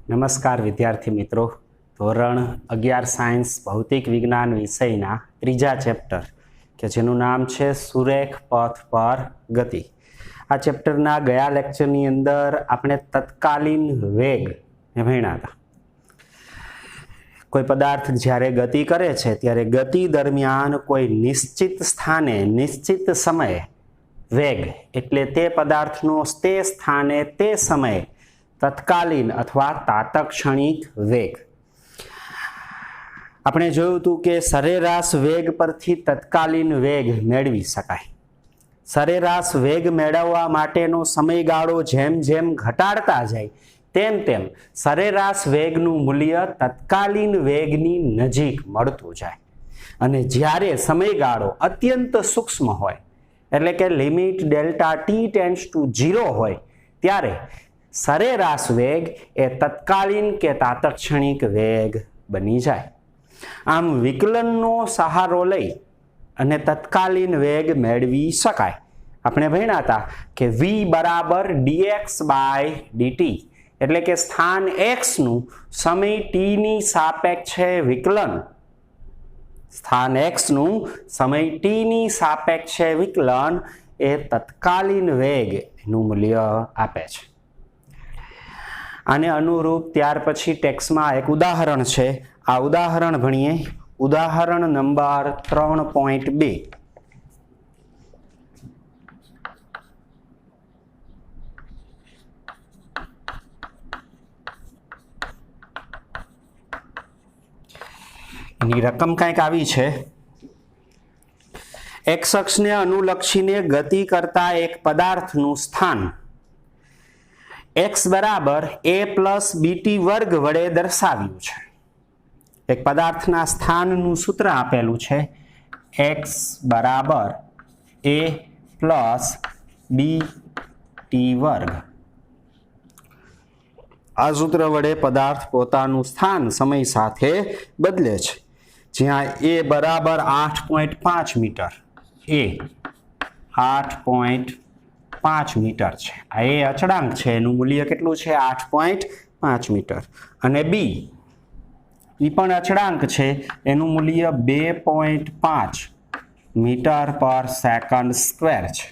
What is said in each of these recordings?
નમસ્કાર વિદ્યાર્થી મિત્રો, ધોરણ 11 સાયન્સ ભૌતિક વિજ્ઞાન વિષયના ત્રીજા ચેપ્ટર કે જેનું નામ છે સુરેખ પથ પર ગતિ. આ ચેપ્ટરના ગયા લેક્ચરની અંદર આપણે તત્કાલીન વેગ ભણ્યા હતા. કોઈ પદાર્થ જ્યારે ગતિ કરે છે ત્યારે ગતિ દરમિયાન કોઈ નિશ્ચિત સ્થાને નિશ્ચિત સમયે વેગ એટલે તે પદાર્થનો તે સ્થાને તે સમયે તત્કાલીન અથવા તાત્ક્ષણિક વેગ. આપણે જોયું હતું કે સરેરાશ વેગ પરથી તત્કાલીન વેગ મેળવી શકાય. સરેરાશ વેગ મેળવવા માટેનો સમયગાળો જેમ જેમ ઘટાડતા જાય તેમ તેમ સરેરાશ વેગનું મૂલ્ય તત્કાલીન વેગની નજીક મળતું જાય. અને જ્યારે સમયગાળો અત્યંત સૂક્ષ્મ હોય એટલે કે limit delta T tends to 0 હોય ત્યારે સરેરાશ વેગ એ તત્કાલીન કે તાત્ક્ષણિક વેગ બની જાય. આમ વિકલનનો સહારો લઈ અને તત્કાલીન વેગ મેળવી શકાય. આપણે ભણ્યા હતા કે v બરાબર dx બાય dt એટલે કે સ્થાન x નું સમય t ની સાપેક્ષે વિકલન, સ્થાન x નું સમય t ની સાપેક્ષે વિકલન એ તત્કાલીન વેગ નું મૂલ્ય આપે છે. આને અનુરૂપ ત્યાર પછી ટેક્સ્ટમાં એક ઉદાહરણ છે. આ ઉદાહરણ ભણીએ. ઉદાહરણ નંબર 3.2. એની રકમ કંઈક આવી છે. એક્સ અક્ષને અનુલક્ષીને ગતિ કરતા એક પદાર્થનું સ્થાન x બરાબર a પ્લસ બીટી વર્ગ વડે દર્શાવ્યું છે. એક પદાર્થના સ્થાનનું સૂત્ર આપેલું છે x બરાબર a પ્લસ બીટી વર્ગ. આ સૂત્ર વડે પદાર્થ પોતાનું સ્થાન સમય સાથે બદલે છે. જ્યાં a બરાબર 8.5 મીટર, a 8.5 મીટર છે. આ એ અચળાંક છે, એનું મૂલ્ય કેટલું છે? 8.5 મીટર. અને b એ પણ અચળાંક છે, એનું મૂલ્ય 2.5 મીટર પર સેકન્ડ સ્ક્વેર છે.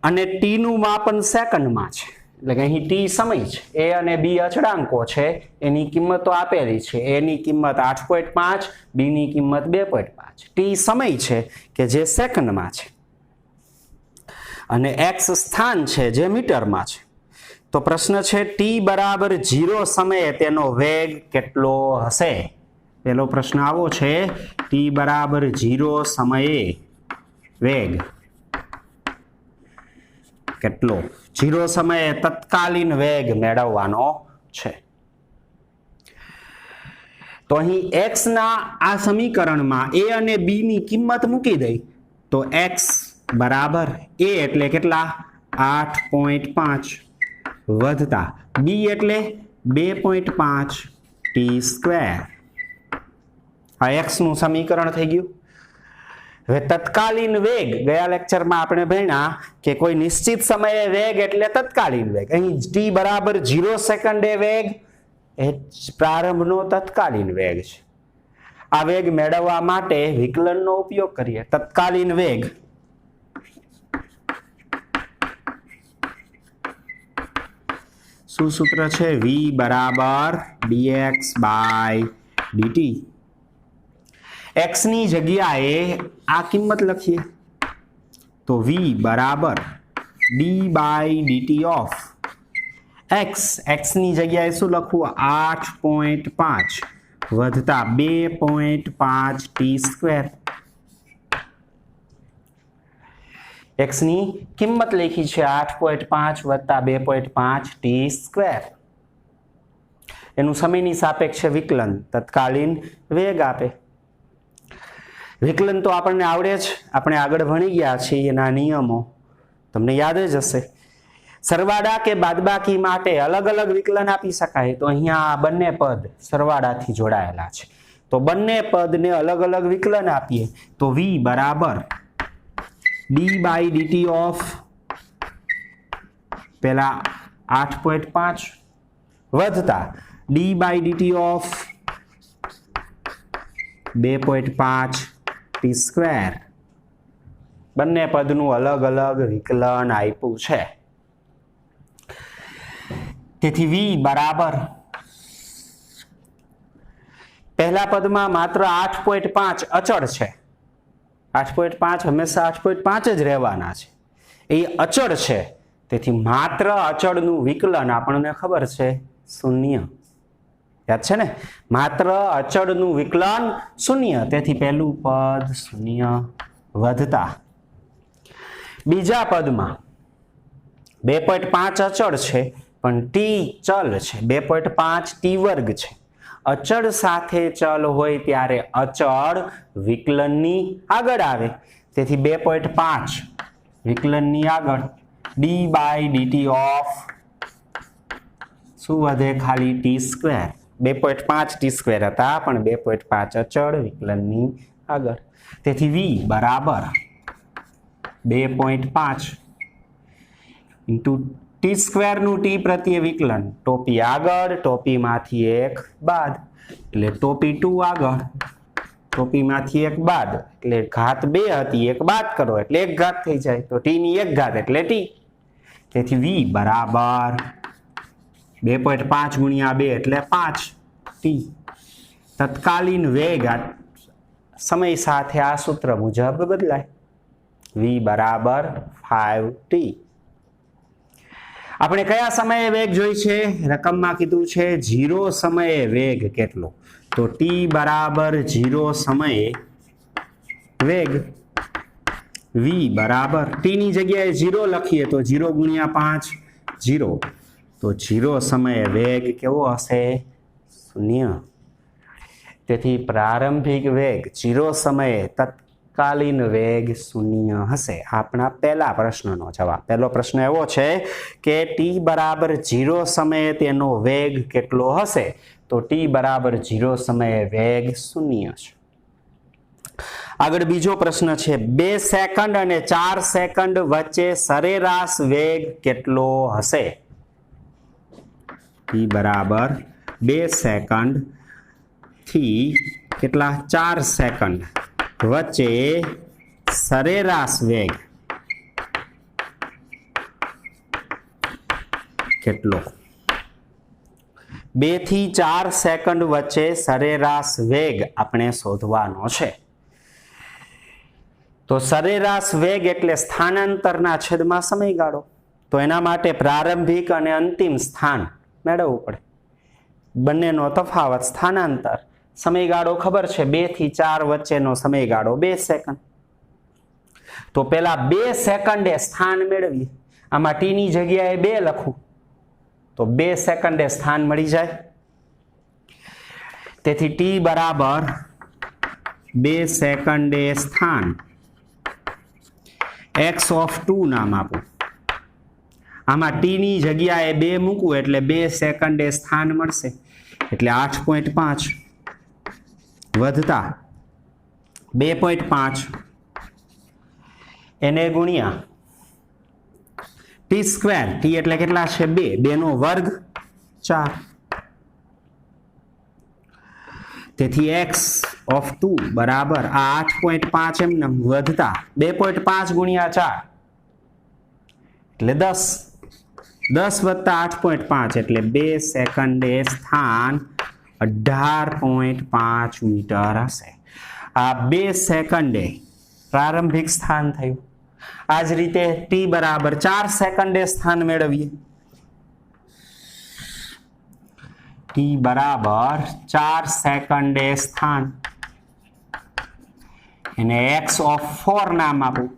અને t નું માપન સેકન્ડમાં છે, એટલે કે અહીં t સમય છે. a અને b અચળાંકો છે, એની કિંમતો આપેલી છે. a ની કિંમત 8.5, b ની કિંમત 2.5. t સમય છે કે જે સેકન્ડમાં છે અને x સ્થાન છે જે મીટરમાં છે. તો પ્રશ્ન છે t બરાબર 0 સમયે તેનો વેગ કેટલો હશે? પહેલો પ્રશ્ન આવો છે, t બરાબર 0 સમયે વેગ કેટલો? 0 સમયે તત્કાલીન વેગ મેળવવાનો છે. તો અહીં x ના આ સમીકરણમાં a અને b ની કિંમત મૂકી દઈ તો x બરાબર a એટલે કેટલા? 8.5 વધતા b એટલે 2.5 ટી સ્ક્વેર. આ x નું સમીકરણ થઈ ગયું. હવે તત્કાલીન વેગ, ગયા લેક્ચરમાં આપણે ભણ્યા કે કોઈ નિશ્ચિત સમયે વેગ એટલે તત્કાલીન વેગ. અહીં t બરાબર 0 સેકન્ડે વેગ એ પ્રારંભનો તત્કાલીન વેગ છે. આ વેગ મેળવવા માટે વિકલનનો ઉપયોગ કરીએ. તત્કાલીન વેગ શું સૂત્ર છે? v બરાબર dx બાય dt. x ની જગ્યાએ આ કિંમત લખીએ તો v બરાબર d by dt of x. x ની જગ્યાએ શું લખવું? 8.5 વધતા 2.5 ટી સ્ક્વેર. x ની કિંમત લખી છે 8.5 વધતા 2.5 ટી સ્ક્વેર. એનું સમયની સાપેક્ષે વિકલન તત્કાલીન વેગ આપે. વિકલન તો આપણને આવડે જ, આપણે આગળ ભણી ગયા છીએ. એના નિયમો તમને યાદ જ હશે. સરવાળા કે બાદબાકી માટે અલગ અલગ વિકલન આપી શકાય. તો અહીંયા બંને પદ સરવાળાથી જોડાયેલા છે, તો બંને પદને અલગ અલગ વિકલન આપીએ તો v બરાબર d બાય dt ઓફ પેલા 8.5 વધતા d/dt ઓફ 2.5 t². બંને પદનું અલગ અલગ વિકલન આપ્યું છે. તેથી v બરાબર પહેલા પદમાં માત્ર 8.5 અચળ છે. 8.5 હંમેશા 8.5 જ રહેવાના છે. એ અચળ છે. તેથી માત્ર અચળનું વિકલન આપણને ખબર છે 0. યાદ છે ને? માત્ર અચળનું વિકલન 0. તેથી પહેલું પદ 0 વધતા બીજા પદમાં 2.5 અચળ છે પણ t ચલ છે. 2.5 t² છે. અચળ સાથે ચલ હોય ત્યારે અચળ વિકલનની આગળ આવે. તેથી 2.5 વિકલનની આગળ d/dt ઓફ શું વધે? ખાલી t². 2.5 t² હતા પણ 2.5 અચળ વિકલનની આગળ. તેથી v બરાબર 2.5 ઇન્ટુ t² નું t પ્રત્યે વિકલન. ટોપી આગળ, ટોપીમાંથી 1 બાદ, એટલે ટોપી 2 આગળ, ટોપીમાંથી 1 બાદ, એટલે ઘાત 2 હતી 1 બાદ કરો એટલે 1 ઘાત થઈ જાય. તો t ની 1 ઘાત એટલે t. તેથી v બરાબર 2.5 ગુણ્યા 2 એટલે 5t. તત્કાલીન વેગ સમય સાથે આ સૂત્ર મુજબ બદલાય. v બરાબર 5t. આપણે કયા સમયે વેગ જોઈ છે? રકમમાં કીધું છે 0 સમયે વેગ કેટલો? તો t બરાબર 0 સમયે વેગ. v બરાબર t ની જગ્યાએ 0 લખીએ તો 0 ગુણ્યા 5 0. તો 0 સમયે વેગ કેવો હશે? 0. તેથી પ્રારંભિક વેગ 0 સમયે તત્કાલીન વેગ 0 હશે. આપણા પહેલા પ્રશ્નનો જવાબ. પહેલો પ્રશ્ન એવો છે કે t બરાબર 0 સમયે તેનો વેગ કેટલો હશે? તો t બરાબર 0 સમયે વેગ 0 છે. આગળ બીજો પ્રશ્ન છે 2 સેકન્ડ અને 4 સેકન્ડ વચ્ચે સરેરાશ વેગ કેટલો હશે? t બરાબર 2 સેકન્ડ થી કેટલા? 4 સેકન્ડ વચ્ચે સરેરાશ વેગ કેટલો? 2 થી 4 સેકન્ડ વચ્ચે સરેરાશ વેગ આપણે શોધવાનો છે. તો સરેરાશ વેગ એટલે સ્થાનાંતરના છેદમાં સમયગાળો. તો એના માટે પ્રારંભિક અને અંતિમ સ્થાન મેળવવું પડે. બંનેનો તફાવત સ્થાનાંતર. સમયગાળો ખબર છે 2 થી 4 વચ્ચેનો સમયગાળો 2 સેકન્ડ. તો પેલા 2 સેકન્ડે સ્થાન મેળવીએ. આમાં t ની જગ્યાએ 2 લખું તો 2 સેકન્ડે સ્થાન મળી જાય. તેથી t બરાબર 2 સેકન્ડે સ્થાન x ઓફ 2 નામ આપું. આમાં t ની જગ્યાએ 2 મૂકું એટલે 2 સેકન્ડે સ્થાન મળશે. એટલે 8.5 વધતા 2.5 એને ગુણ્યા t². t એટલે કેટલા છે? 2. 2 નો વર્ગ 4. તેથી x ઓફ 2 બરાબર આ 8.5 એમને વધતા 2.5 ગુણ્યા 4 એટલે 10. 10 વત્તા 8.5 એટલે 2 સેકન્ડે સ્થાન 18.5 મીટર હશે. આ 2 સેકન્ડે પ્રારંભિક સ્થાન થયું. આ જ રીતે t બરાબર 4 સેકન્ડે સ્થાન મેળવીએ. t બરાબર 4 સેકન્ડે સ્થાન એને x ઓફ 4 નામ આપું.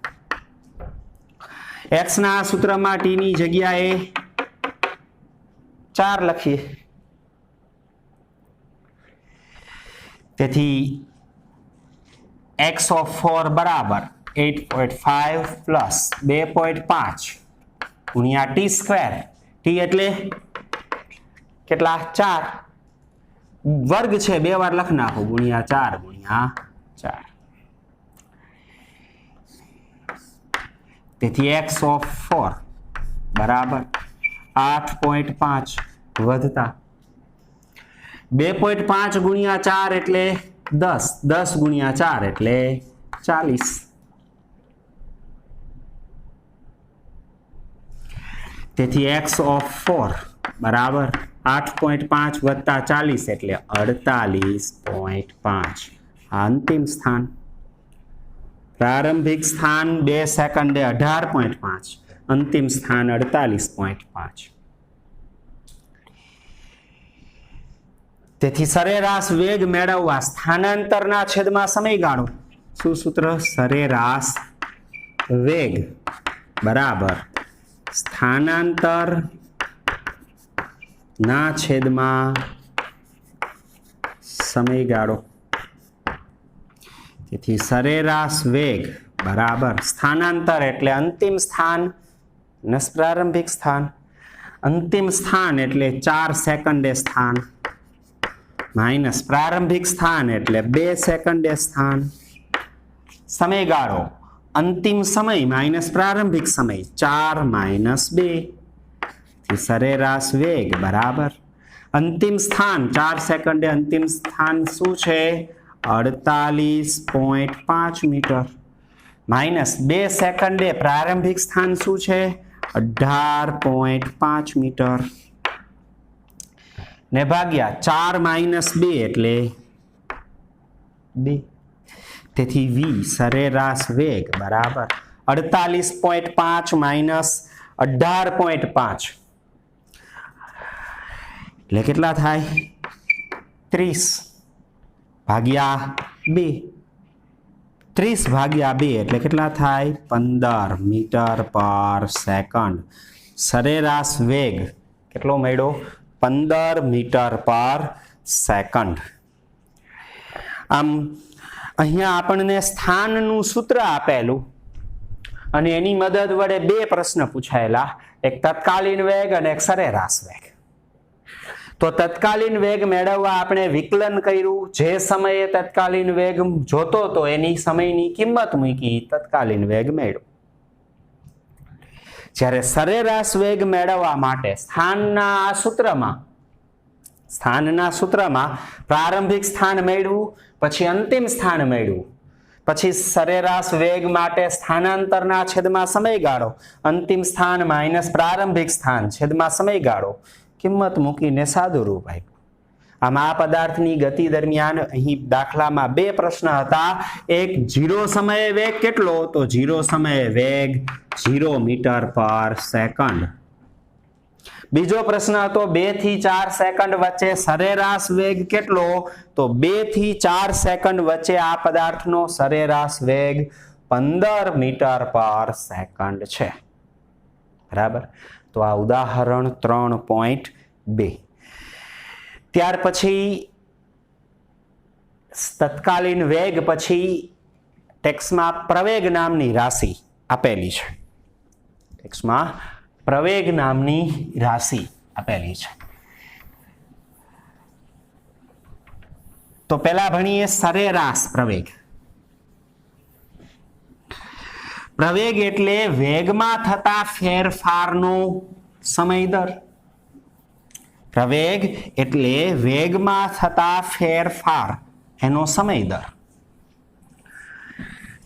x ના સૂત્રમાં t ની જગ્યાએ 4 લખીએ. તેથી x ઓફ 4 બરાબર 8.5 પ્લસ 2.5 ગુણ્યા t². t એટલે કેટલા? 4. વર્ગ છે 2 વાર લખ નાખો ગુણ્યા 4 ગુણ્યા 4. તેથી x ઓફ 4 બરાબર 8.5 વધતા 2.5 ગુણ્યા 4 એટલે 10, 10 ગુણ્યા 4 એટલે 40. તેથી x of 4 બરાબર 8.5 વત્તા 40 એટલે 48.5. અંતિમ સ્થાન. પ્રારંભિક સ્થાન 2 સેકન્ડે 18.5, અંતિમ સ્થાન 48.5. તેથી સરેરાશ વેગ મેળવવા સ્થાનાંતરના છેદમાં સમયગાળો. શું સૂત્ર? સરેરાશ વેગ બરાબર સ્થાનાંતર ના છેદમાં સમયગાળો. તેથી સરેરાશ વેગ બરાબર સ્થાનાંતર એટલે અંતિમ સ્થાન નસ પ્રારંભિક સ્થાન, અંતિમ સ્થાન એટલે 4 સેકન્ડે સ્થાન માઇનસ પ્રારંભિક સ્થાન એટલે 2 સેકન્ડે સ્થાન, સમયગાળો અંતિમ સમય માઇનસ પ્રારંભિક સમય 4 માઇનસ 2. થી સરેરાશ વેગ બરાબર અંતિમ સ્થાન 4 સેકન્ડે અંતિમ સ્થાન શું છે? 48.5 મીટર માઇનસ 2 સેકન્ડે પ્રારંભિક સ્થાન શું છે? 18.5 મીટર ને ભાગ્યા 4 માઇનસ 2 એટલે 2. તેથી v સરેરાશ વેગ બરાબર 48.5 માઇનસ 18.5 એટલે કેટલા થાય? 30 ભાગ્યા 2. 30 ભાગ્યા 2 એટલે કેટલા થાય? 15 મીટર પર સેકન્ડ. સરેરાશ વેગ કેટલો મળ્યો? 15 મીટર પર સેકન્ડ. આમ અહીંયા આપણને સ્થાનનું સૂત્ર આપેલું અને એની મદદ વડે 2 પ્રશ્ન પૂછાયેલા, એક તત્કાલીન વેગ અને એક સરેરાશ વેગ. તો તત્કાલીન વેગ મેળવવા આપણે વિકલન કર્યું. જે સમયે તત્કાલીન વેગ જોતો તો એની સમયની કિંમત મૂકી, તત્કાલીન વેગ મેળવ્યો. જ્યારે સરેરાશ વેગ મેળવવા માટે સ્થાનના સૂત્રમાં પ્રારંભિક સ્થાન મેળવું, પછી અંતિમ સ્થાન મેળવું, પછી સરેરાશ વેગ માટે સ્થાનાંતરના છેદમાં સમયગાળો, અંતિમ સ્થાન માઇનસ પ્રારંભિક સ્થાન છેદમાં સમયગાળો, કિંમત મૂકીને સાદું રૂપ આપ્યું. આમાં આ પદાર્થની ગતિ દરમિયાન અહીં દાખલામાં 2 પ્રશ્ન હતા. એક 0 સમયે વેગ કેટલો? તો 0 સમયે વેગ 0 મીટર પર સેકન્ડ. બીજો પ્રશ્ન હતો 2 થી 4 સેકન્ડ વચ્ચે સરેરાશ વેગ કેટલો? તો 2 થી 4 સેકન્ડ વચ્ચે આ પદાર્થનો સરેરાશ વેગ 15 મીટર પર સેકન્ડ છે. બરાબર. તો આ ઉદાહરણ 3.2. ત્યાર પછી તત્કાલીન વેગ પછી ટેક્સ્ટમાં પ્રવેગ નામની રાશિ આપેલી છે. ટેક્સ્ટમાં પ્રવેગ નામની રાશિ આપેલી છે. તો પહેલા ભણીએ સરેરાશ પ્રવેગ. પ્રવેગ એટલે વેગમાં થતા ફેરફારનો સમય દર. પ્રવેગ એટલે વેગમાં થતા ફેરફાર એનો સમય દર.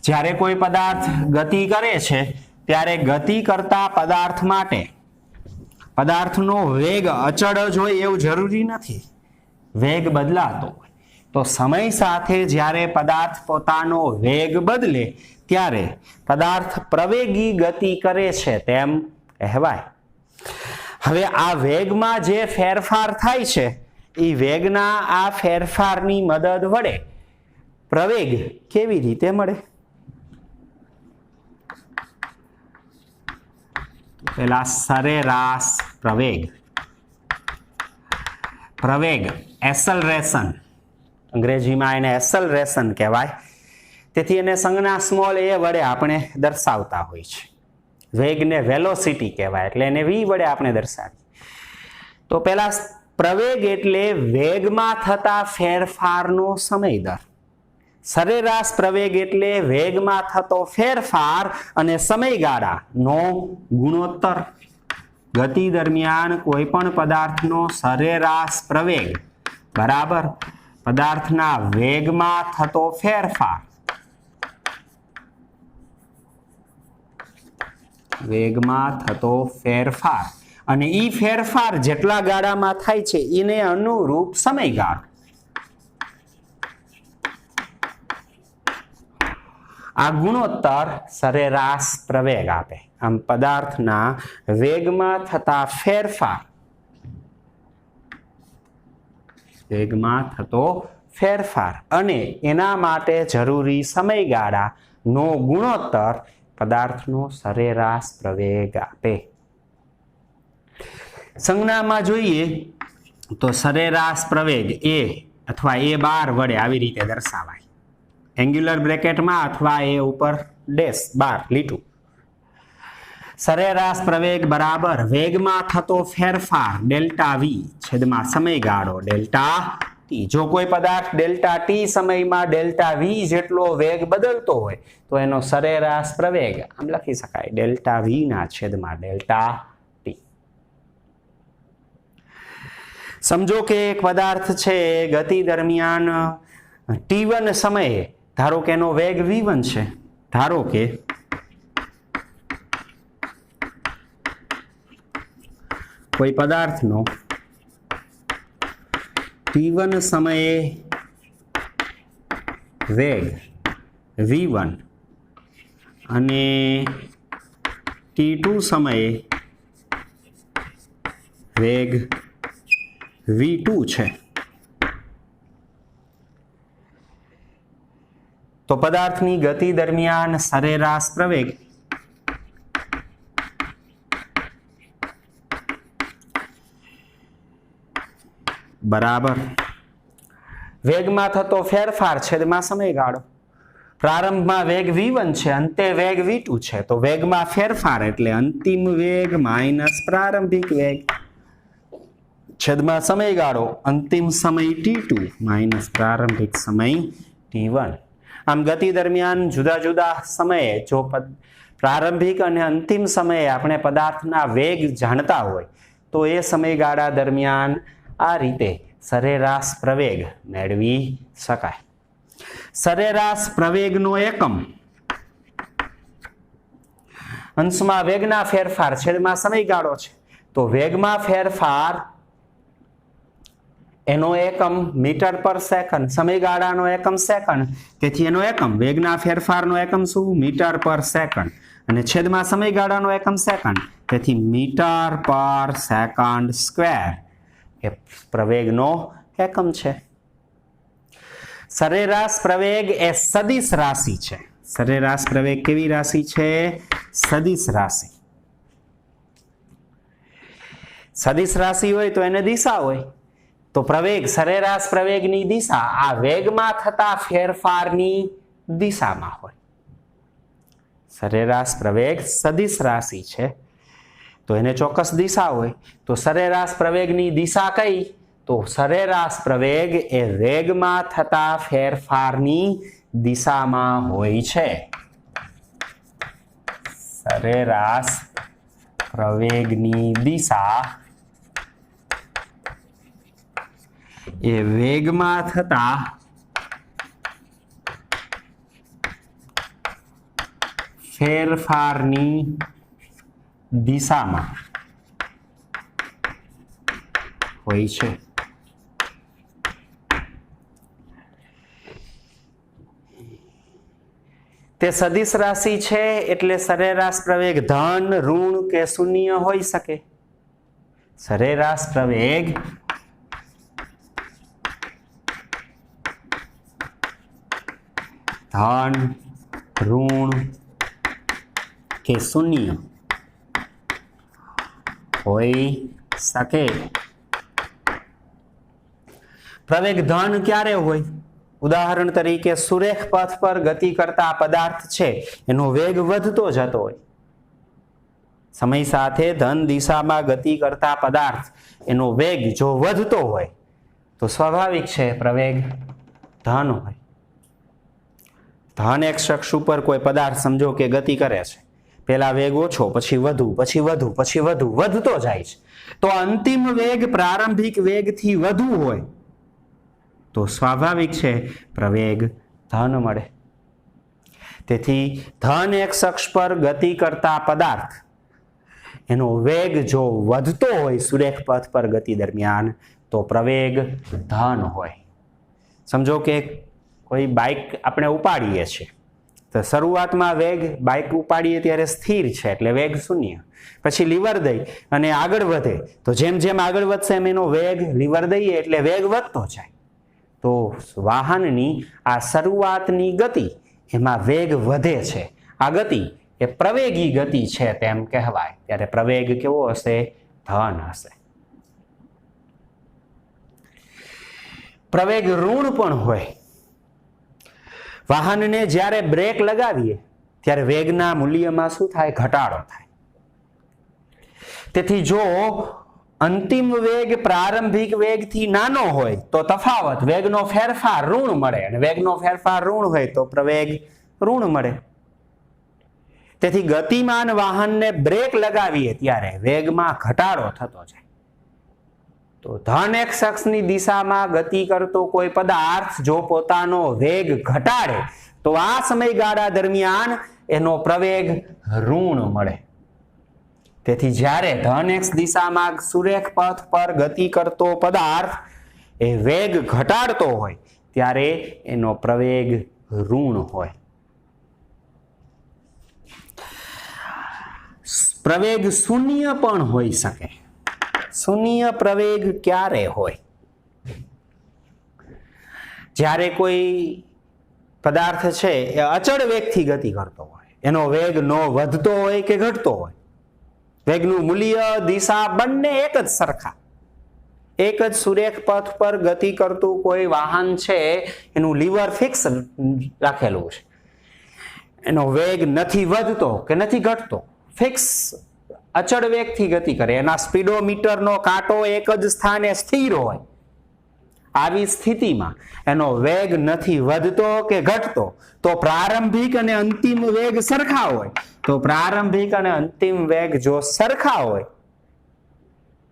જ્યારે કોઈ પદાર્થ ગતિ કરે છે ત્યારે ગતિ કરતા પદાર્થ માટે પદાર્થનો વેગ અચળ જ હોય એવું જરૂરી નથી. વેગ બદલાતો હોય. તો સમય સાથે જ્યારે પદાર્થ પોતાનો વેગ બદલે ત્યારે પદાર્થ પ્રવેગી ગતિ કરે છે તેમ કહેવાય. હવે આ વેગમાં જે ફેરફાર થાય છે એ વેગના આ ફેરફારની મદદ વડે પ્રવેગ કેવી રીતે મળે? પેલા સરેરાશ પ્રવેગ. પ્રવેગ એસલરેશન, અંગ્રેજીમાં એને એસલરેશન કહેવાય. તેથી એને સંજ્ઞા સ્મોલ a વડે આપણે દર્શાવતા હોય છે. વેગને વેલોસિટી કહેવાય એટલે એને v વડે આપણે દર્શાવીએ. તો પેલા પ્રવેગ એટલે વેગમાં થતા ફેરફારનો સમય દર. સરેરાશ પ્રવેગ એટલે વેગમાં થતો ફેરફાર અને સમયગાળાનો ગુણોત્તર. ગતિ દરમિયાન કોઈ પણ પદાર્થનો સરેરાશ પ્રવેગ બરાબર પદાર્થના વેગમાં થતો ફેરફાર, વેગમાં થતો ફેરફાર અને ઈ ફેરફાર જેટલા ગાળામાં થાય છે એને અનુરૂપ સમયગાળો. આ ગુણોત્તર સરેરાશ પ્રવેગ આપે. આમ પદાર્થના વેગમાં થતા ફેરફાર, વેગમાં થતો ફેરફાર અને એના માટે જરૂરી સમયગાળાનો ગુણોત્તર પદાર્થનો સરેરાશ પ્રવેગ આપે. સંજ્ઞામાં જોઈએ તો સરેરાશ પ્રવેગ એ અથવા એ બાર વડે આવી રીતે દર્શાવાય, એંગ્યુલર બ્રેકેટમાં અથવા એ ઉપર ડેશ બાર લીટું. સરેરાશ પ્રવેગ બરાબર વેગમાં થતો ફેરફાર ડેલ્ટા વી છેદમાં સમયગાળો ડેલ્ટા ટી. જો કોઈ પદાર્થ ડેલ્ટા ટી સમયમાં ડેલ્ટા વી જેટલો વેગ બદલતો હોય તો એનો સરેરાશ પ્રવેગ આમ લખી શકાય ડેલ્ટા વી ના છેદમાં ડેલ્ટા ટી. સમજો કે એક પદાર્થ છે ગતિ દરમિયાન T1 સમયે ધારો કે એનો વેગ V1 છે. ધારો કે કોઈ પદાર્થનો T1 સમયે વેગ V1 અને T2 સમયે વેગ V2 છે. તો પદાર્થની ગતિ દરમિયાન સરેરાશ પ્રવેગ બરાબર વેગમાં થતો ફેરફાર છેદમાં સમયગાળો. પ્રારંભમાં વેગ V1 છે, અંતે વેગ V2 છે. તો વેગમાં ફેરફાર એટલે અંતિમ વેગ માઇનસ પ્રારંભિક વેગ છેદમાં સમયગાળો અંતિમ સમય T2 માઇનસ પ્રારંભિક સમય T1. આમ ગતિ દરમિયાન જુદા જુદા સમયે જો પ્રારંભિક અને અંતિમ સમયે આપણે પદાર્થના વેગ જાણતા હોય તો એ સમયગાળા દરમિયાન આ રીતે સરેરાશ પ્રવેગ મેળવી શકાય. સરેરાશ પ્રવેગનો એકમ અંશમાં વેગના ફેરફાર છેદમાં સમયગાળો છે. તો વેગમાં ફેરફાર એનો એકમ મીટર પર સેકન્ડ, સમયગાળાનો એકમ સેકન્ડ, તેથી એનો એકમ વેગના ફેરફારનો એકમ શું મીટર પર સેકન્ડ અને છેદમાં સમયગાળાનો એકમ સેકન્ડ, તેથી મીટર પર સેકન્ડ સ્ક્વેર એ પ્રવેગનો એકમ છે. સરેરાશ પ્રવેગ એ સદિશ રાશિ છે. સરેરાશ પ્રવેગ કેવી રાશિ છે? સદિશ રાશિ. સદિશ રાશિ હોય તો એને દિશા હોય. તો પ્રવેગ સરેરાશ પ્રવેગની દિશા આ વેગમાં થતા ફેરફારની દિશામાં હોય. સરેરાશ પ્રવેગ સદિશ રાશિ છે તો એને ચોક્કસ દિશા હોય. તો સરેરાશ પ્રવેગની દિશા કઈ? તો સરેરાશ પ્રવેગ એ વેગમાં થતા ફેરફારની દિશામાં હોય છે. સરેરાશ પ્રવેગની દિશા એ વેગમાં થતા ફેરફારની દિશામાં હોય છે. તે સદિશ રાશિ છે એટલે સરેરાશ પ્રવેગ ધન, ઋણ કે શૂન્ય હોઈ શકે. સરેરાશ પ્રવેગ ધન, ઋણ કે શૂન્ય હોઈ શકે. પ્રવેગ ધન ક્યારે હોય? ઉદાહરણ તરીકે સુરેખ પથ પર ગતિ કરતા પદાર્થ છે એનો વેગ વધતો જતો હોય. સમય સાથે ધન દિશામાં ગતિ કરતા પદાર્થ એનો વેગ જો વધતો હોય તો સ્વાભાવિક છે પ્રવેગ ધન હોય. ધન એક્સ અક્ષ ઉપર કોઈ પદાર્થ સમજો કે ગતિ કરે છે, પેલા વેગ ઓછો, પછી વધુ, પછી વધુ, પછી વધુ, વધતો જાય છે. તો અંતિમ વેગ પ્રારંભિક વેગથી વધુ હોય તો સ્વાભાવિક છે પ્રવેગ ધન મળે. તેથી ધન એક્સ અક્ષ પર ગતિ કરતા પદાર્થ એનો વેગ જો વધતો હોય સુરેખ પથ પર ગતિ દરમિયાન તો પ્રવેગ ધન હોય. સમજો કે કોઈ બાઇક આપણે ઉપાડીએ છીએ તો શરૂઆતમાં વેગ બાઇક ઉપાડીએ ત્યારે સ્થિર છે એટલે વેગ શૂન્ય. પછી લીવર દઈ અને આગળ વધે તો જેમ જેમ આગળ વધશે એમ એનો વેગ લીવર દઈએ એટલે વેગ વધતો જાય. તો વાહનની આ શરૂઆતની ગતિ એમાં વેગ વધે છે. આ ગતિ એ પ્રવેગી ગતિ છે તેમ કહેવાય. ત્યારે પ્રવેગ કેવો હશે? ધન હશે. પ્રવેગ ઋણ પણ હોય. વાહનને જ્યારે બ્રેક લગાવીએ ત્યારે વેગના મૂલ્યમાં શું થાય? ઘટાડો થાય. તેથી જો અંતિમ વેગ પ્રારંભિક વેગથી નાનો હોય તો તફાવત વેગનો ફેરફાર ઋણ મળે અને વેગનો ફેરફાર ઋણ હોય તો પ્રવેગ ઋણ મળે. તેથી ગતિમાન વાહનને બ્રેક લગાવીએ ત્યારે વેગમાં ઘટાડો થતો જાય. તો ધન એક્સ અક્ષની દિશામાં ગતિ કરતો કોઈ પદાર્થ જો પોતાનો વેગ ઘટાડે તો આ સમયગાળા દરમિયાન એનો પ્રવેગ ઋણ મળે. તેથી જ્યારે ધન એક્સ દિશામાં સુરેખ પથ પર ગતિ કરતો પદાર્થ એ વેગ ઘટાડતો હોય ત્યારે એનો પ્રવેગ ઋણ હોય. પ્રવેગ શૂન્ય પણ હોઈ શકે. શૂન્ય પ્રવેગ ક્યારે હોય? જ્યારે કોઈ પદાર્થ છે એ અચળ વેગથી ગતિ કરતો હોય, એનો વેગ ન વધતો હોય કે ઘટતો હોય, વેગનું મૂલ્ય દિશા બંને એક જ સરખા, એક જ સુરેખ પથ પર ગતિ કરતું કોઈ વાહન છે એનું લીવર ફિક્સ રાખેલું છે, એનો વેગ નથી વધતો કે નથી ઘટતો, ફિક્સ અચળ વેગથી ગતિ કરે, એના સ્પીડોમીટરનો કાંટો એક જ સ્થાને સ્થિર હોય. આવી સ્થિતિમાં એનો વેગ નથી વધતો કે ઘટતો તો પ્રારંભિક અને અંતિમ વેગ સરખા હોય. તો પ્રારંભિક અને અંતિમ વેગ જો સરખા હોય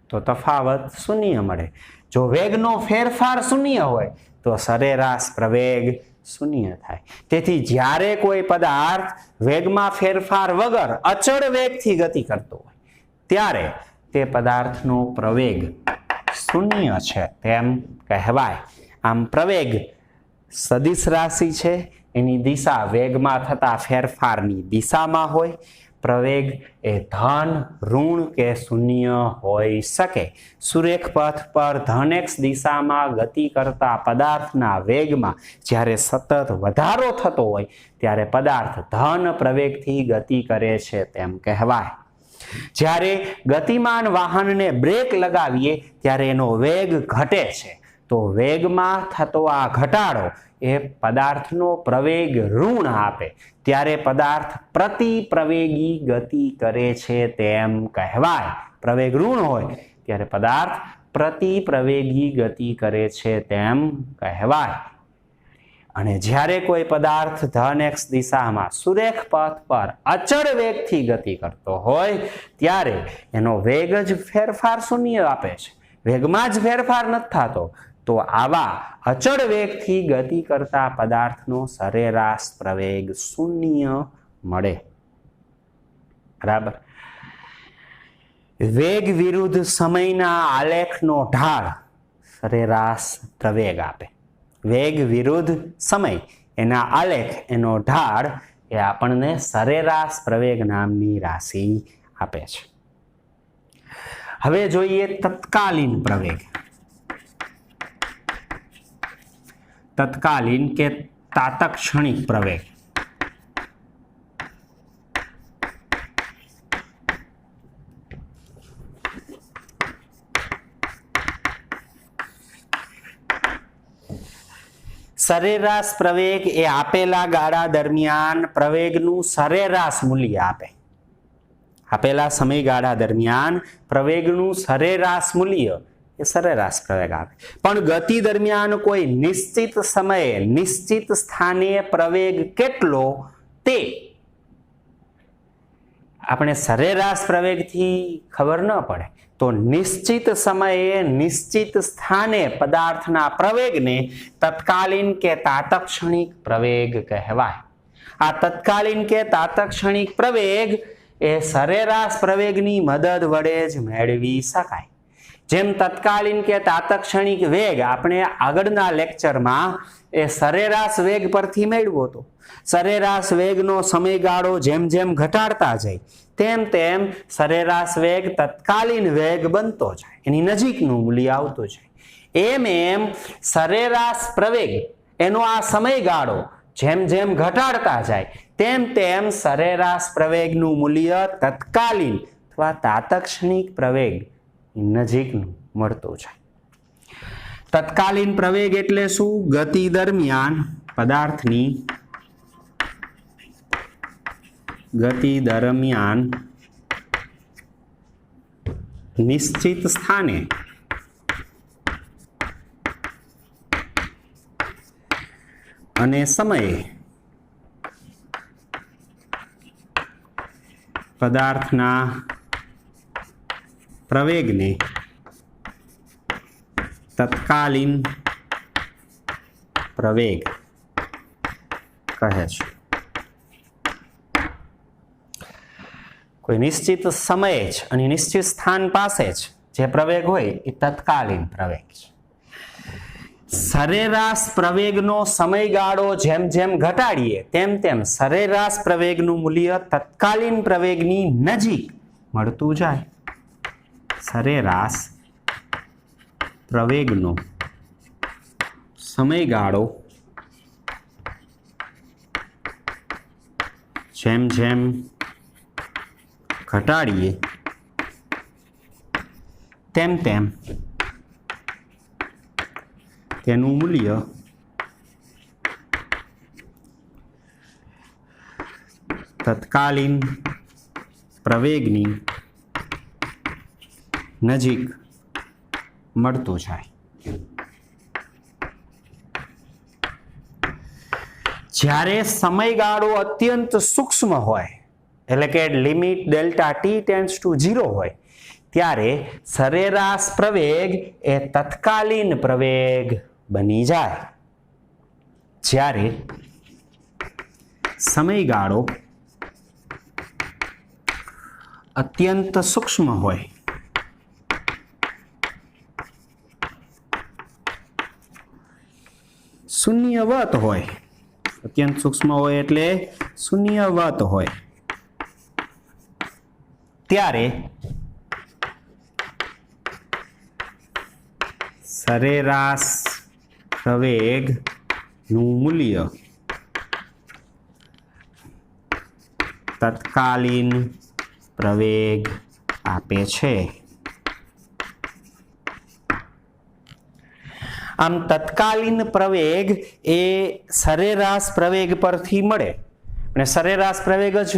તો તફાવત શૂન્ય મળે. જો વેગનો ફેરફાર શૂન્ય હોય તો સરેરાશ પ્રવેગ શૂન્ય થાય. તેથી જ્યારે કોઈ પદાર્થ વેગમાં ફેરફાર વગર અચળ વેગથી ગતિ કરતો હોય ત્યારે તે પદાર્થનો પ્રવેગ શૂન્ય છે તેમ કહેવાય. આમ પ્રવેગ સદિશ રાશિ છે, એની દિશા વેગમાં થતા ફેરફારની દિશામાં હોય. પ્રવેગ એ ધન, ઋણ કે શૂન્ય હોઈ શકે. સુરેખ પથ પર ધન એક્સ દિશામાં ગતિ કરતા પદાર્થના વેગમાં જ્યારે સતત વધારો થતો હોય ત્યારે પદાર્થ ધન પ્રવેગથી ગતિ કરે છે તેમ કહેવાય. જ્યારે ગતિમાન વાહનને બ્રેક લગાવીએ ત્યારે એનો વેગ ઘટે છે તો વેગમાં થતો આ ઘટાડો એ પદાર્થનો પ્રવેગ ઋણ આપે ત્યારે પદાર્થ પ્રતિ પ્રવેગી ગતિ કરે છે તેમ કહેવાય. પ્રવેગ ઋણ હોય ત્યારે પદાર્થ પ્રતિ પ્રવેગી ગતિ કરે છે તેમ કહેવાય. અને જ્યારે કોઈ પદાર્થ ધન એક્સ દિશામાં સુરેખ પથ પર અચળ વેગથી ગતિ કરતો હોય ત્યારે એનો વેગ જ ફેરફાર શૂન્ય આપે છે, વેગમાં જ ફેરફાર નથી થતો. તો આવા અચળ વેગથી ગતિ કરતા પદાર્થનો સરેરાશ પ્રવેગ શૂન્ય મળે. બરાબર. વેગ વિરુદ્ધ સમયના આલેખનો ઢાળ સરેરાશ પ્રવેગ આપે. વેગ વિરુદ્ધ સમય એના આલેખ, એનો ઢાળ એ આપણને સરેરાશ પ્રવેગ નામની રાશિ આપે છે. હવે જોઈએ તત્કાલીન પ્રવેગ. તત્કાલીન કે તાત્ક્ષણિક પ્રવેગ. સરેરાશ પ્રવેગ એ આપેલા ગાળા દરમિયાન પ્રવેગનું સરેરાશ મૂલ્ય આપે. આપેલા સમયગાળા દરમિયાન પ્રવેગનું સરેરાશ મૂલ્ય એ સરેરાશ પ્રવેગ આપે. પણ ગતિ દરમિયાન કોઈ નિશ્ચિત સમયે નિશ્ચિત સ્થાને પ્રવેગ કેટલો તે આપણે સરેરાશ પ્રવેગથી ખબર ન પડે. તો નિશ્ચિત સમયે નિશ્ચિત સ્થાને પદાર્થના પ્રવેગને તત્કાલીન કે તાતક્ષણિક પ્રવેગ કહેવાય. આ તત્કાલીન કે તાતક્ષણિક પ્રવેગ એ સરેરાશ પ્રવેગની મદદ વડે જ મેળવી શકાય. જેમ તત્કાલીન કે તાતક્ષણિક વેગ આપણે આગળના લેક્ચરમાં એ સરેરાશ વેગ પરથી મેળવ્યો હતો. સરેરાશ વેગનો સમયગાળો જેમ જેમ ઘટાડતા જાય તેમ તેમ સરેરાશ વેગ તત્કાલીન વેગ બનતો જાય, એની નજીકનું મૂલ્ય આવતું જાય. એમ સરેરાશ પ્રવેગ એનો આ સમયગાળો જેમ જેમ ઘટાડતા જાય તેમ તેમ સરેરાશ પ્રવેગનું મૂલ્ય તત્કાલીન અથવા તાતક્ષણિક પ્રવેગ નજીકનું મળતું જાય. તત્કાલીન પ્રવેગ એટલે શું? ગતિ દરમિયાન પદાર્થની ગતિ દરમિયાન નિશ્ચિત સ્થાને અને સમયે પદાર્થના પ્રવેગને તત્કાલીન પ્રવેગ કહે છે. કોઈ નિશ્ચિત સમયે જ અને નિશ્ચિત સ્થાન પાસે જ જે પ્રવેગ હોય એ તત્કાલીન પ્રવેગ છે. સરેરાશ પ્રવેગનો સમયગાળો જેમ જેમ ઘટાડીએ તેમ તેમ સરેરાશ પ્રવેગનું મૂલ્ય તત્કાલીન પ્રવેગની નજીક મળતું જાય. સરેરાશ પ્રવેગનો સમયગાળો જેમ જેમ ઘટાડીએ તેમ તેમ તેનું મૂલ્ય તત્કાલીન પ્રવેગની નજીક મળતું જાય. જ્યારે સમયગાળો અત્યંત સૂક્ષ્મ હોય એટલે કે limit delta T tends to 0 હોય ત્યારે સરેરાશ પ્રવેગ એ તત્કાલીન પ્રવેગ બની જાય. જ્યારે સમયગાળો અત્યંત સૂક્ષ્મ હોય શૂન્યવત હોય, અત્યંત સૂક્ષ્મ હોય એટલે શૂન્યવત હોય ત્યારે સરેરાશ પ્રવેગનું મૂલ્ય તત્કાલીન પ્રવેગ આપે છે. આમ તત્કાલીન પ્રવેગ એ સરેરાશ પ્રવેગ પરથી મળે અને સરેરાશ પ્રવેગ જ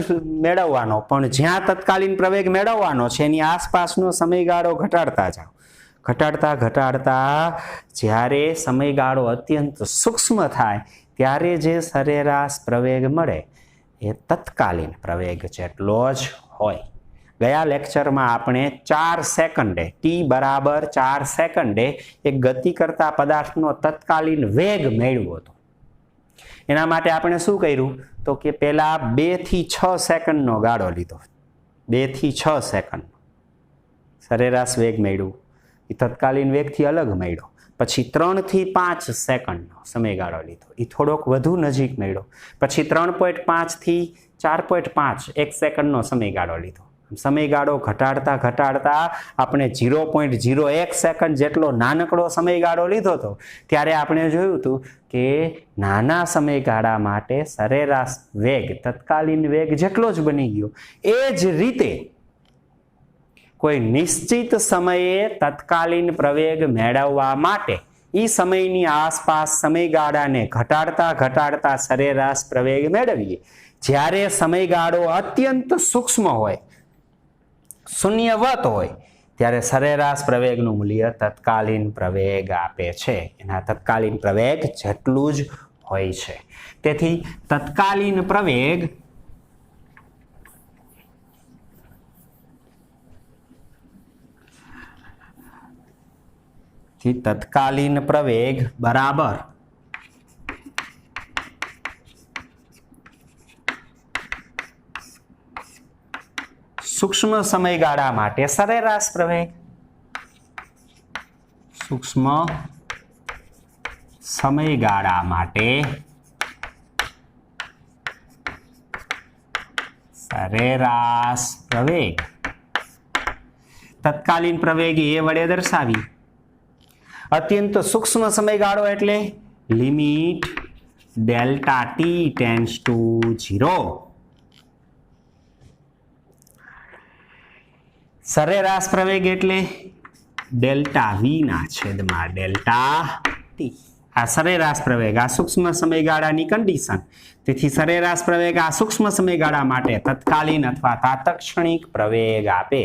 મેળવવાનો, પણ જ્યાં તત્કાલીન પ્રવેગ મેળવવાનો છે એની આસપાસનો સમયગાળો ઘટાડતા જાઓ. ઘટાડતા ઘટાડતા જ્યારે સમયગાળો અત્યંત સૂક્ષ્મ થાય ત્યારે જે સરેરાશ પ્રવેગ મળે એ તત્કાલીન પ્રવેગ જેટલો જ હોય. ગયા લેક્ચરમાં આપણે 4 સેકન્ડે ટી બરાબર 4 સેકન્ડે એક ગતિ કરતા પદાર્થનો તત્કાલીન વેગ મેળવ્યો હતો. એના માટે આપણે શું કર્યું તો કે પહેલા 2 થી 6 સેકન્ડનો ગાળો લીધો. 2 થી 6 સેકન્ડ સરેરાશ વેગ મેળવ્યું, એ તત્કાલીન વેગથી અલગ મળ્યો. પછી 3 થી 5 સેકન્ડનો સમયગાળો લીધો, એ થોડોક વધુ નજીક મળ્યો. પછી 3.5 થી 4.5 1 સેકન્ડનો સમયગાળો લીધો. સમયગાળો ઘટાડતા ઘટાડતા આપણે 0.01 સેકન્ડ જેટલો નાનકડો સમયગાળો લીધો હતો. ત્યારે આપણે જોયું હતું કે નાના સમયગાળા માટે સરેરાશ વેગ તત્કાલીન વેગ જેટલો જ બની ગયો. એ જ રીતે કોઈ નિશ્ચિત સમયે તત્કાલીન પ્રવેગ મેળવવા માટે એ સમયની આસપાસ સમયગાળાને ઘટાડતા ઘટાડતા સરેરાશ પ્રવેગ મેળવીએ. જ્યારે સમયગાળો અત્યંત સૂક્ષ્મ હોય, શૂન્યવત હોય, ત્યારે સરેરાશ પ્રવેગનું મૂલ્ય તત્કાલીન પ્રવેગ આપે છે. એના તત્કાલીન પ્રવેગ જેટલું જ હોય છે. તેથી તત્કાલીન પ્રવેગ થી તત્કાલીન પ્રવેગ બરાબર સૂક્ષ્મ સમયગાળા માટે સરેરાશ પ્રવેગ. સૂક્ષ્મ સમયગાળા માટે સરેરાશ પ્રવેગ. તત્કાલીન પ્રવેગ એ વડે દર્શાવી. અત્યંત સૂક્ષ્મ સમયગાળો એટલે limit delta T tends to 0. સરેરાશ પ્રવેગ એટલે ડેલ્ટા વી ના છેદમાં ડેલ્ટા ટી. આ સરેરાશ પ્રવેગ, આ સૂક્ષ્મ સમયગાળાની કન્ડિશન. તેથી સરેરાશ પ્રવેગ આ સૂક્ષ્મ સમયગાળા માટે તત્કાલીન અથવા તાત્ક્ષણિક પ્રવેગ આપે.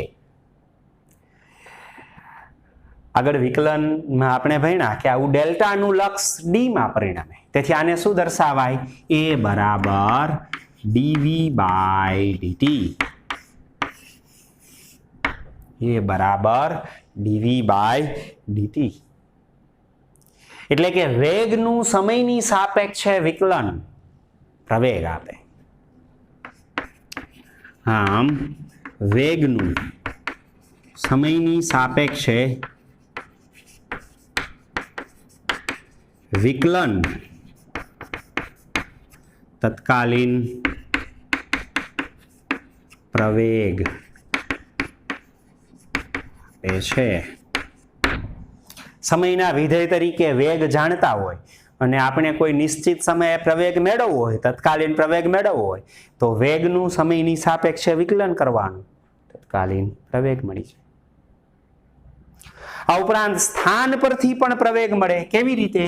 આગળ વિકલનમાં આપણે ભણ્યા કે આવું ડેલ્ટાનું લક્ષ ડી માં પરિણમે. તેથી આને શું દર્શાવાય? એ બરાબર ડીવી બાય ડીટી. એ બરાબર ડીવી બાય ડીટી. એટલે કે વેગનું સમયની સાપેક્ષે વિકલન પ્રવેગ આપે. આમ વેગનું સમયની સાપેક્ષે વિકલન તત્કાલીન પ્રવેગ એ છે. સમયના વિધેય તરીકે વેગ જાણતા હોય અને આપણે કોઈ નિશ્ચિત સમયે પ્રવેગ મેળવવો હોય, તત્કાલીન પ્રવેગ મેળવવો હોય, તો વેગનું સમયની સાપેક્ષે વિકલન કરવાનું, તત્કાલીન પ્રવેગ મળી જાય. આ ઉપરાંત સ્થાન પરથી પણ પ્રવેગ મળે. કેવી રીતે?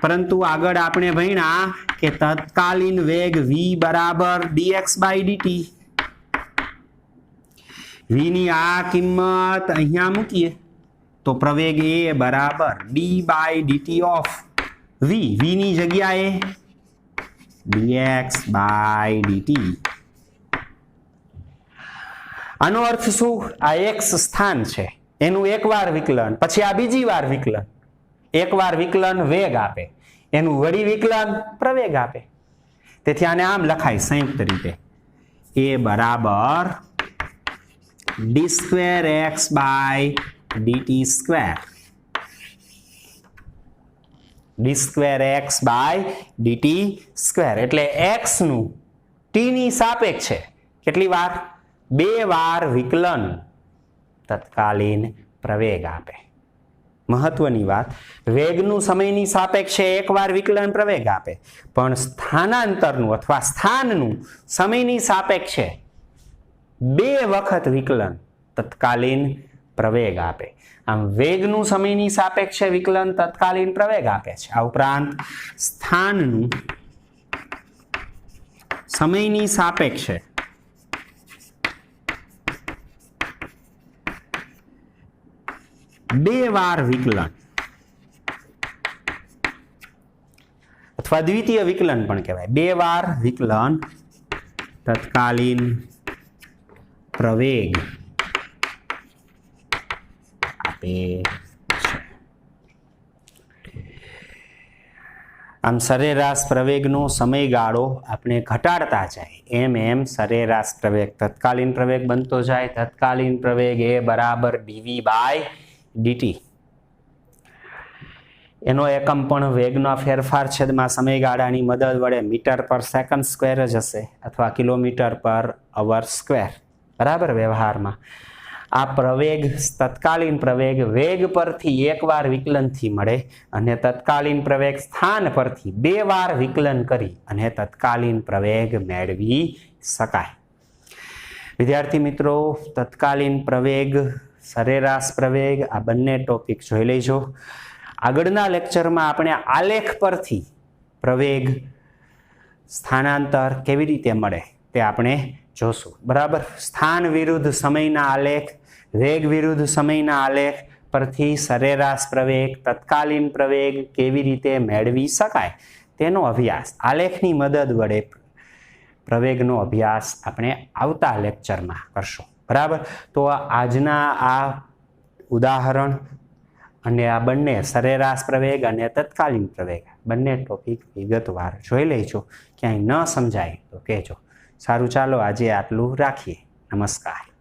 પરંતુ આગળ આપણે ભણ્યા કે તત્કાલીન વેગ v બરાબર dx બાય dt. v ની આ કિંમત અહીંયા મૂકીએ તો પ્રવેગ એ બરાબર d by dt of v. v ની જગ્યાએ dx બાય dt. આનો અર્થ શું? આ x સ્થાન છે, એનું એકવાર વિકલન, પછી આ બીજી વાર વિકલન. એકવાર વિકલન વેગ આપે, એનું વળી વિકલન પ્રવેગ આપે. તેથી આને આમ લખાય સંયુક્ત રીતે, એ બરાબર d square x by dt square. d square x by dt square એટલે x નું t ની સાપેક્ષે કેટલી વાર? 2 વાર વિકલન તત્કાલીન પ્રવેગ આપે. મહત્વની વાત, વેગનું સમયની સાપેક્ષે એકવાર વિકલન પ્રવેગ આપે, પણ સ્થાનાંતરનું અથવા સ્થાનનું સમયની સાપેક્ષે 2 વખત વિકલન તત્કાલીન પ્રવેગ આપે. આમ વેગનું સમયની સાપેક્ષે વિકલન તત્કાલીન પ્રવેગ આપે છે. આ ઉપરાંત સ્થાનનું સમયની સાપેક્ષે બે વાર વિકલન અથવા દ્વિતીય વિકલન પણ કહેવાય. 2 વાર વિકલન તત્કાલીન પ્રવેગ આપે છે. આમ સરેરાશ પ્રવેગનો સમયગાળો આપણે ઘટાડતા જાય એમ સરેરાશ પ્રવેગ તત્કાલીન પ્રવેગ બનતો જાય. તત્કાલીન પ્રવેગ એ બરાબર ડીવી બાય ડીટી. એનો એકમ પણ વેગનો ફેરફાર છેદમાં સમયગાળાની મદદ વડે મીટર પર સેકન્ડ સ્ક્વેર જ હશે અથવા કિલોમીટર પર અવર સ્ક્વેર. બરાબર. વ્યવહારમાં આ પ્રવેગ તત્કાલીન પ્રવેગ વેગ પરથી એકવાર વિકલનથી મળે અને તત્કાલીન પ્રવેગ સ્થાન પરથી 2 વાર વિકલન કરી અને તત્કાલીન પ્રવેગ મેળવી શકાય. વિદ્યાર્થી મિત્રો, તત્કાલીન પ્રવેગ, સરેરાશ પ્રવેગ આ બંને ટોપિક જોઈ લેજો. આગળના લેક્ચરમાં આપણે આલેખ પરથી પ્રવેગ સ્થાનાંતર કેવી રીતે મળે તે આપણે જોશું. બરાબર. સ્થાન વિરુદ્ધ સમયના આલેખ, વેગ વિરુદ્ધ સમયના આલેખ પરથી સરેરાશ પ્રવેગ, તત્કાલીન પ્રવેગ કેવી રીતે મેળવી શકાય તેનો અભ્યાસ, આલેખની મદદ વડે પ્રવેગનો અભ્યાસ આપણે આવતા લેક્ચરમાં કરશું. બરાબર. તો આજના આ ઉદાહરણ અને આ બંને સરેરાશ પ્રવેગ અને તત્કાલીન પ્રવેગ બંને ટોપિક વિગતવાર જોઈ લઈશું. ક્યાંય ન સમજાય તો કહેજો. સારું, ચાલો આજે આટલું રાખીએ. નમસ્કાર.